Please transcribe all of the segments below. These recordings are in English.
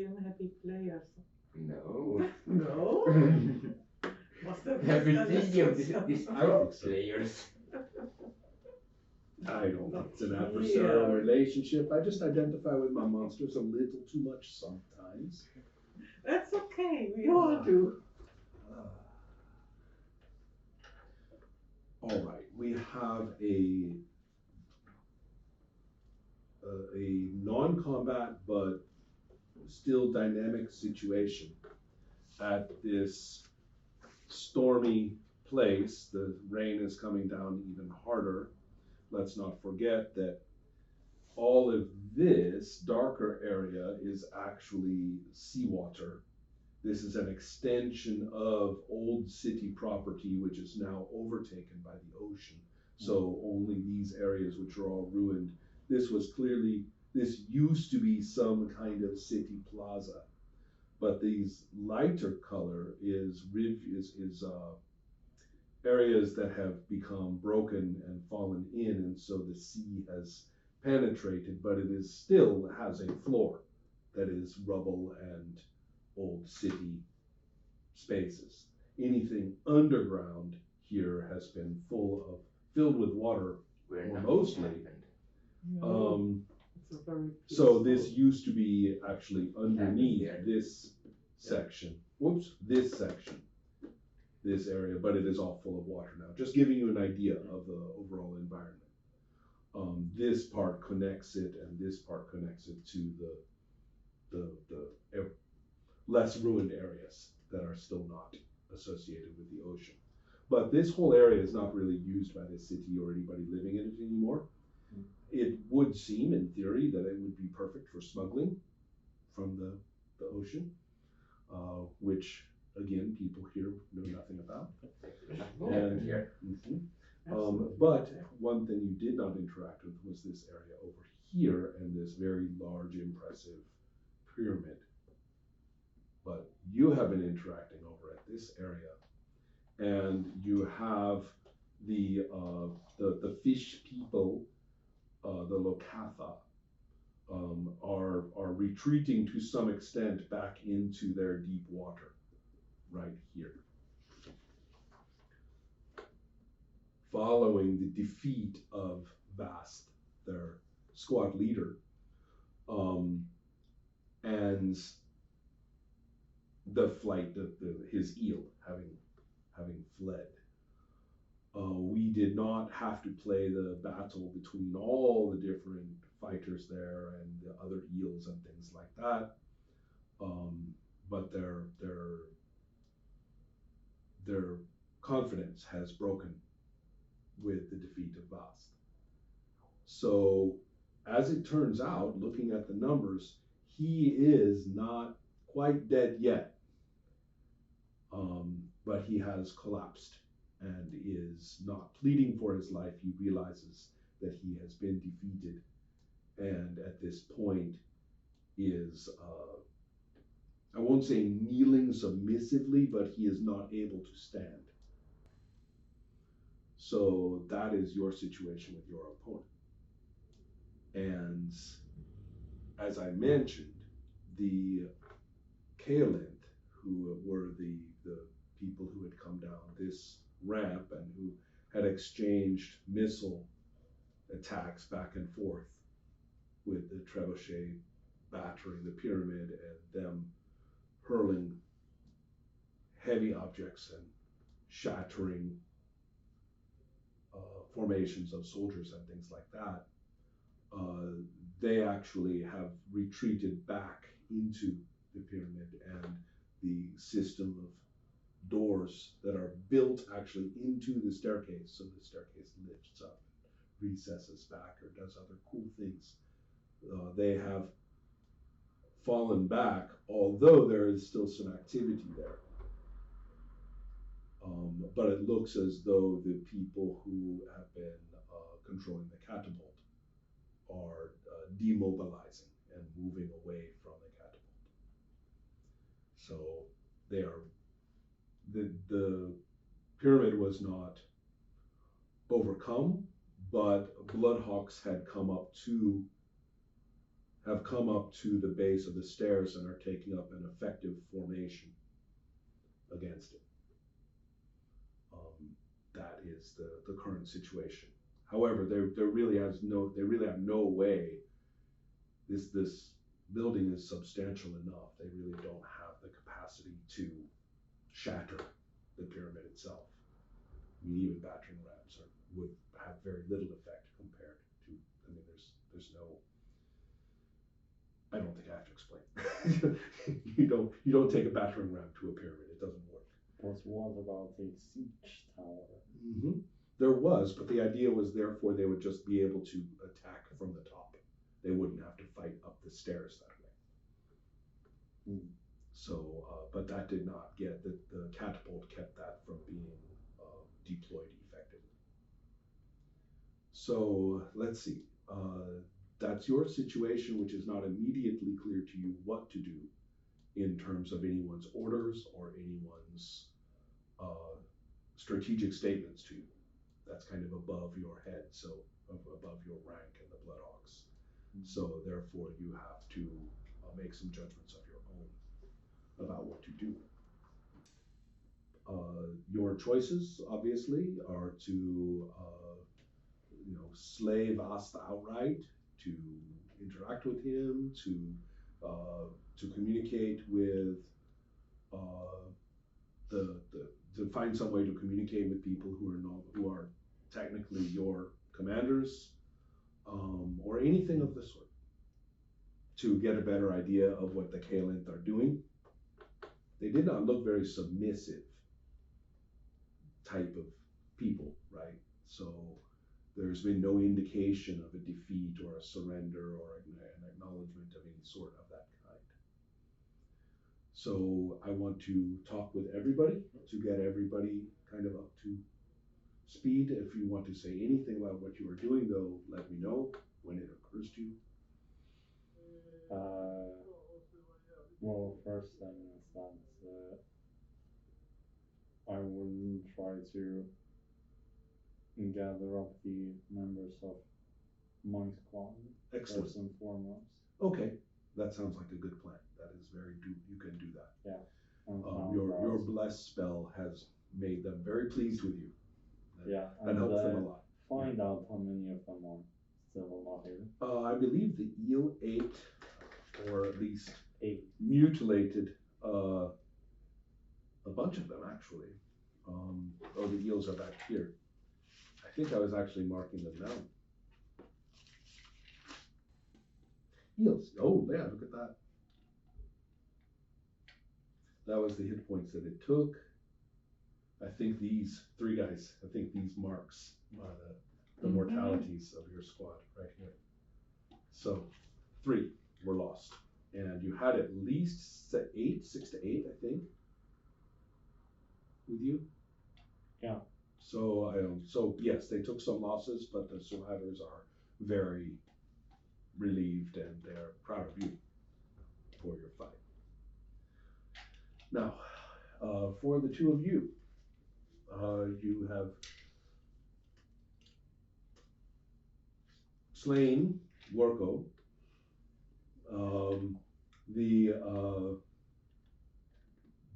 unhappy players. No. No? Must have Everything of misunderstood this some- I don't think so. players. I don't think it's an Not adversarial here. relationship. I just identify with my monsters a little too much sometimes. That's okay, we all do. All right, we have a non-combat but still dynamic situation at this stormy place. The rain is coming down even harder. Let's not forget that all of this darker area is actually seawater. This is an extension of old city property, which is now overtaken by the ocean. So only these areas which are all ruined. This used to be some kind of city plaza, but these lighter color is areas that have become broken and fallen in, and so the sea has penetrated, but it is still has a floor that is rubble and old city spaces. Anything underground here has been filled with water, Where Well, nothing mostly. happened. um, It's a very so peaceful- this used to be actually underneath Yeah. this section. Whoops, this section, this area, but it is all full of water now. Just giving you an idea of the overall environment. This part connects it, and this part connects it to the less ruined areas that are still not associated with the ocean. But this whole area is not really used by the city or anybody living in it anymore. It would seem, in theory, that it would be perfect for smuggling from the ocean, which, again, people here know nothing about. Nothing happened here. Mhm. Absolutely But not. one thing you did not interact with was this area over here and this very large, impressive pyramid. But you have been interacting over at this area, and you have the fish people, the Lokatha, are retreating to some extent back into their deep water, right here. Following the defeat of Vast, their squad leader, and the flight of his eel having fled. We did not have to play the battle between all the different fighters there and the other eels and things like that. But their confidence has broken with the defeat of Vast. So, as it turns out, looking at the numbers, he is not quite dead yet. But he has collapsed and is not pleading for his life. He realizes that he has been defeated, and at this point is, I won't say kneeling submissively, but he is not able to stand. So that is your situation with your opponent. And as I mentioned, the Kaolint, who were the people who had come down this ramp and who had exchanged missile attacks back and forth with the trebuchet battering the pyramid and them hurling heavy objects and shattering formations of soldiers and things like that. They actually have retreated back into the pyramid and the system of doors that are built actually into the staircase, so the staircase lifts up, recesses back, or does other cool things. They have fallen back, although there is still some activity there. But it looks as though the people who have been controlling the catapult are demobilizing and moving away from the catapult. So they are, the pyramid was not overcome, but Bloodhawks had come up to have come up to the base of the stairs and are taking up an effective formation against it. That is the current situation. However, they really have no way. This building is substantial enough. They really don't have the capacity to shatter the pyramid itself. I mean, even battering rams would have very little effect compared to. I mean, there's no. I don't think I have to explain. you don't take a battering ram to a pyramid. It doesn't work. But what about a siege tower? Mm-hmm. There was, but the idea was therefore they would just be able to attack from the top. They wouldn't have to fight up the stairs that way. So, but that did not get, the catapult kept that from being deployed effectively. So let's see, that's your situation, which is not immediately clear to you what to do in terms of anyone's orders or anyone's strategic statements to you. That's kind of above your head, so above your rank in the Bloodhawks. So therefore you have to make some judgments of your own about what to do. Your choices, obviously, are to slay Vasta outright, to interact with him, to communicate with to find some way to communicate with people who are technically your commanders, or anything of the sort, to get a better idea of what the Kalinth are doing. They did not look very submissive type of people, right? So there's been no indication of a defeat or a surrender or an acknowledgement of any sort of that kind. So I want to talk with everybody to get everybody kind of up to speed. If you want to say anything about what you are doing, though, let me know when it occurs to you. Well, first thing is that I will try to gather up the members of my squad. Excellent. First and foremost. Okay, that sounds like a good plan. That is you can do that. Yeah. Your bless spell has made them very pleased with you. That and helps them a lot. Find out how many of them are still not here. I believe the eel ate, or at least 8. mutilated a bunch of them, actually. The eels are back here. I think I was actually marking them down. Eels. Oh, yeah, look at that. That was the hit points that it took. I think these 3 guys, these marks are the mortalities of your squad right here. So 3 were lost. And you had at least 6 to 8, I think, with you. Yeah. So yes, they took some losses, but the survivors are very relieved and they're proud of you for your fight. Now, for the 2 of you, you have slain Gorko.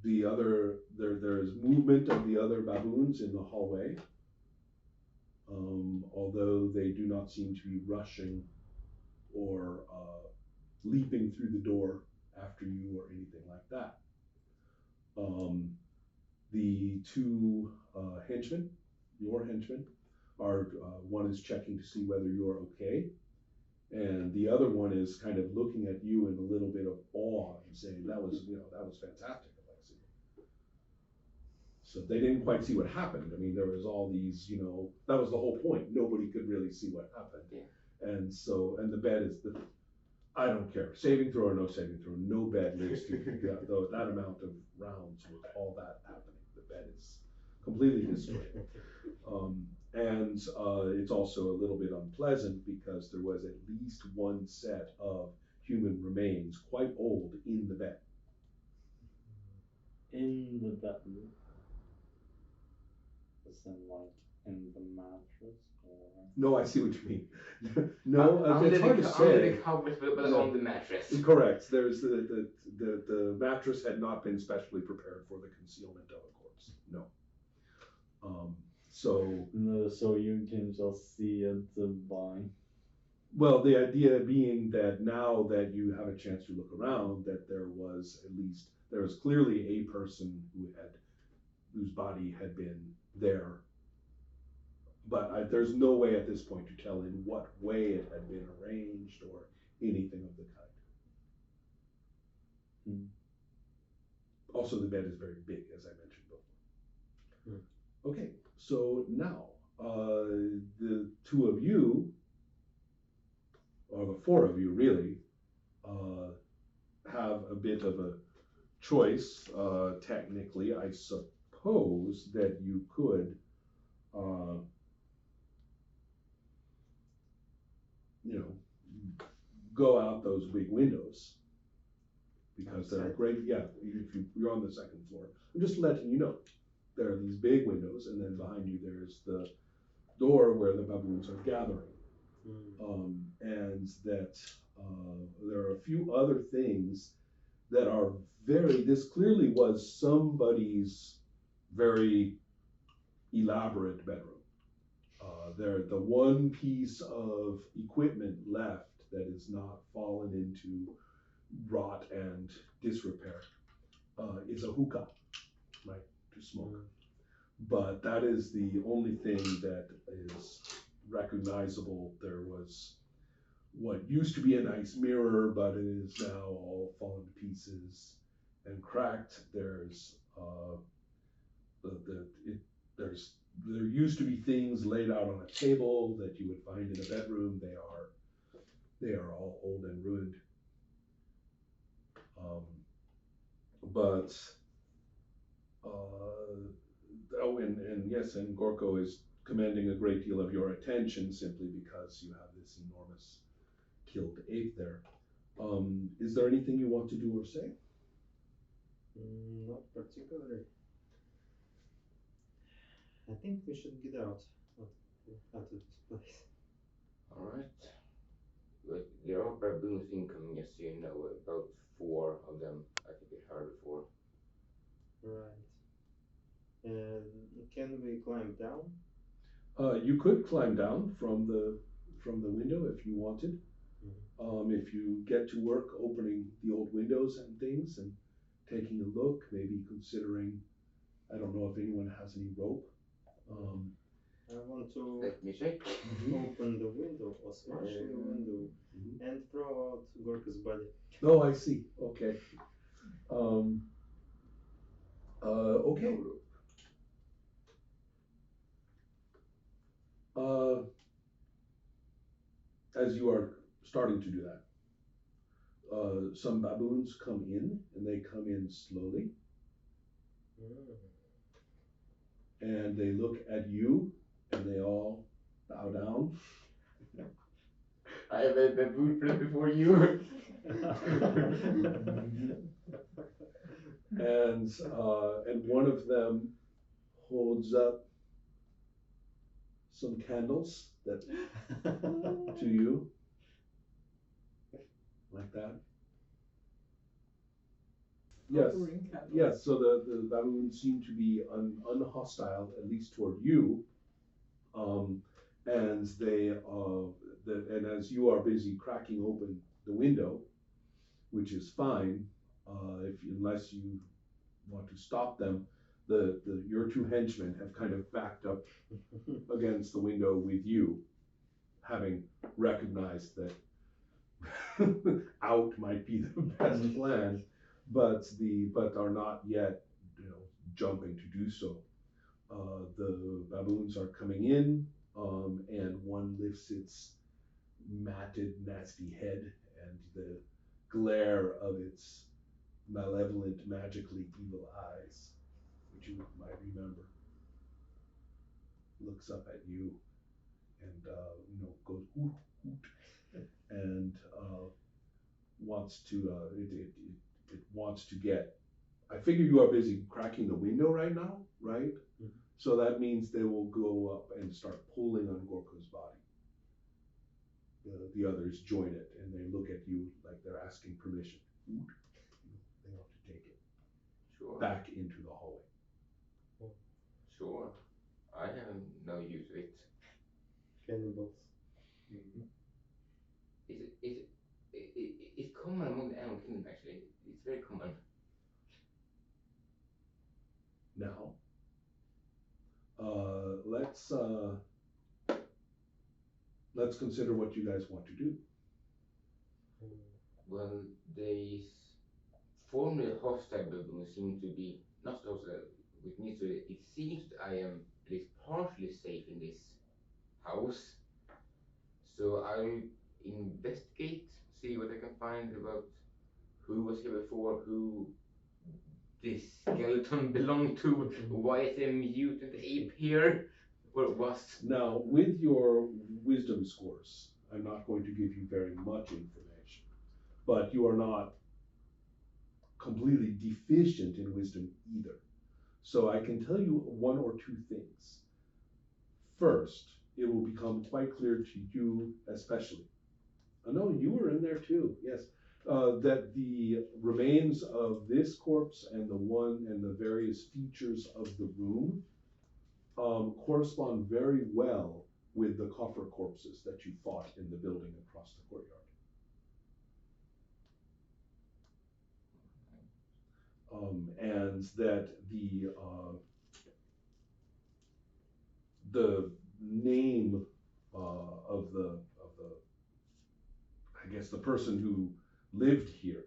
The other, there is movement of the other baboons in the hallway, although they do not seem to be rushing or leaping through the door after you or anything like that. The 2 henchmen, your henchmen, are one is checking to see whether you're okay, and the other one is kind of looking at you in a little bit of awe and saying, that was fantastic, Alexei. So they didn't quite see what happened. I mean, there was all these, that was the whole point. Nobody could really see what happened. Yeah. And so, and the bed is I don't care. Saving throw or no saving throw, no bed lives to that amount of rounds with all that happening. The bed is completely destroyed. And it's also a little bit unpleasant because there was at least 1 set of human remains, quite old, in the bed. In the bed? As in, like, in the mattress or? No, I see what you mean. No, Under it's hard to under the say. covers, but Yeah. on the mattress. Correct. There's the mattress had not been specially prepared for the concealment of a corpse. No. So No, so you can just see it by. well, the idea being that now that you have a chance to look around, that there was clearly a person whose body had been there, but there's no way at this point to tell in what way it had been arranged or anything of the kind. Hmm. Also, the bed is very big, as I mentioned before. Okay, so now the two of you, or the four of you really, have a bit of a choice. Technically, I suppose that you could, go out those big windows because they're great. Yeah, if you're on the second floor, I'm just letting you know there are these big windows, and then behind you there's the door where the baboons are gathering. And that there are a few other things that are this clearly was somebody's very elaborate bedroom. The one piece of equipment left that is not fallen into rot and disrepair is a hookah, right, to smoke. But that is the only thing that is recognizable. There was what used to be a nice mirror, but it is now all fallen to pieces and cracked. There's there used to be things laid out on a table that you would find in a bedroom. They are all old and ruined. And yes, and Gorko is commanding a great deal of your attention simply because you have this enormous killed ape there. Is there anything you want to do or say? Not particularly. I think we should get out of this place. Alright. But there are baboons incoming, as you know, about 4 of them. I think we heard before. Right. Can we climb down? You could climb down from the window if you wanted. If you get to work opening the old windows and things and taking a look, maybe considering, I don't know if anyone has any rope. I want to Let me check. open the window or smash the window and throw out Gorko's body. Oh, I see. Okay. Okay. As you are starting to do that, some baboons come in, and they come in slowly, and they look at you, and they all bow down. I have a baboon flip before you. And one of them holds up some candles that to you, like that. Yes. Yes. So the baboons seem to be unhostile, at least toward you. And and as you are busy cracking open the window, which is fine, unless you want to stop them, your two henchmen have kind of backed up against the window with you, having recognized that out might be the best plan, but are not yet, jumping to do so. The baboons are coming in, and one lifts its matted, nasty head, and the glare of its malevolent, magically evil eyes, which you might remember, looks up at you and goes hoot hoot, and wants to it wants to get. I figure you are busy cracking the window right now, right? So that means they will go up and start pulling on Gorko's body. The others join it and they look at you like they're asking permission. They want to take it Sure. back into the hallway. Sure. I have no use of it. Cannibals. It's common among the animal kingdom actually. It's very common. Now, let's consider what you guys want to do. Well, these formerly hostile baboons seem to be not hostile with me, so it seems that I am at least partially safe in this house. So I'll investigate, see what I can find about who was here before, who this skeleton belonged to, why is a mutant ape here, or it was. Now, with your wisdom scores, I'm not going to give you very much information, but you are not completely deficient in wisdom either. So I can tell you one or two things. First, it will become quite clear to you especially. Oh no, you were in there too, yes. That the remains of this corpse and the various features of the room correspond very well with the coffer corpses that you fought in the building across the courtyard. And that the name of the I guess the person who lived here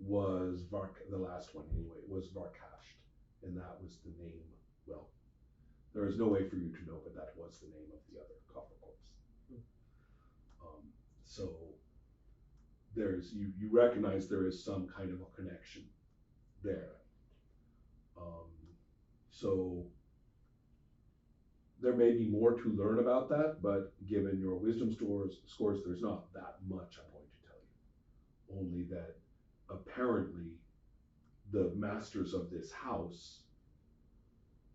was the last one anyway, was Varkasht, and that was the name. Well, there is no way for you to know, but that was the name of the other copper corpse. So you recognize there is some kind of a connection there. So there may be more to learn about that, but given your wisdom scores, there's not that much I'm going to tell you. Only that apparently the masters of this house,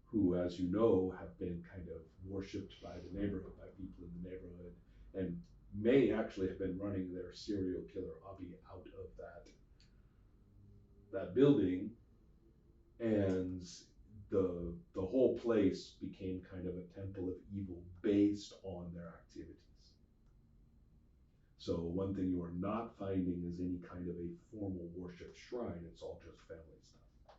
who, as you know, have been kind of worshipped by the neighborhood, by people in the neighborhood, and may actually have been running their serial killer hobby out of that building, and the whole place became kind of a temple of evil based on their activities. So one thing you are not finding is any kind of a formal worship shrine, it's all just family stuff.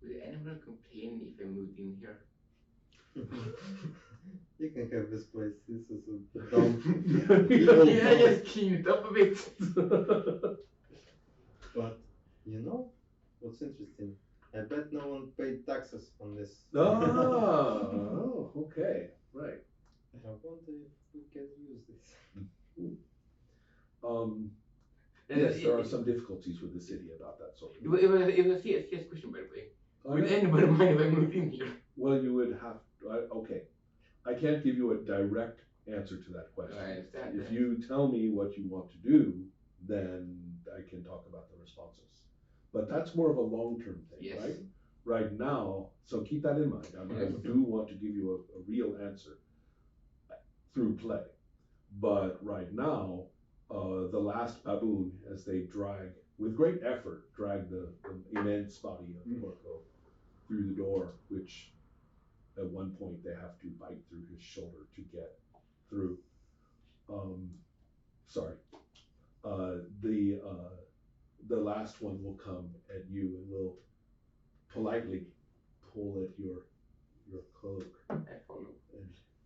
Will anyone complain if I moved in here? You can have this place. This is a dumb. Yeah, just clean it up a bit. But you know what's interesting? I bet no one paid taxes on this. Oh, okay, right. I wonder if we can use this. Yes, there are some difficulties with the city about that sort of thing. It was a serious question, by the way. Would anybody mind if I moved in here? Well, you would have, okay. I can't give you a direct answer to that question. I understand If that. you tell me what you want to do, then I can talk about the responses. But that's more of a long-term thing, Yes. right? Right now, so keep that in mind. I do want to give you a real answer through play. But right now, the last baboon, as they with great effort, drag the immense body of Gorko through the door, which at one point they have to bite through his shoulder to get through. The last one will come at you and will politely pull at your cloak I follow.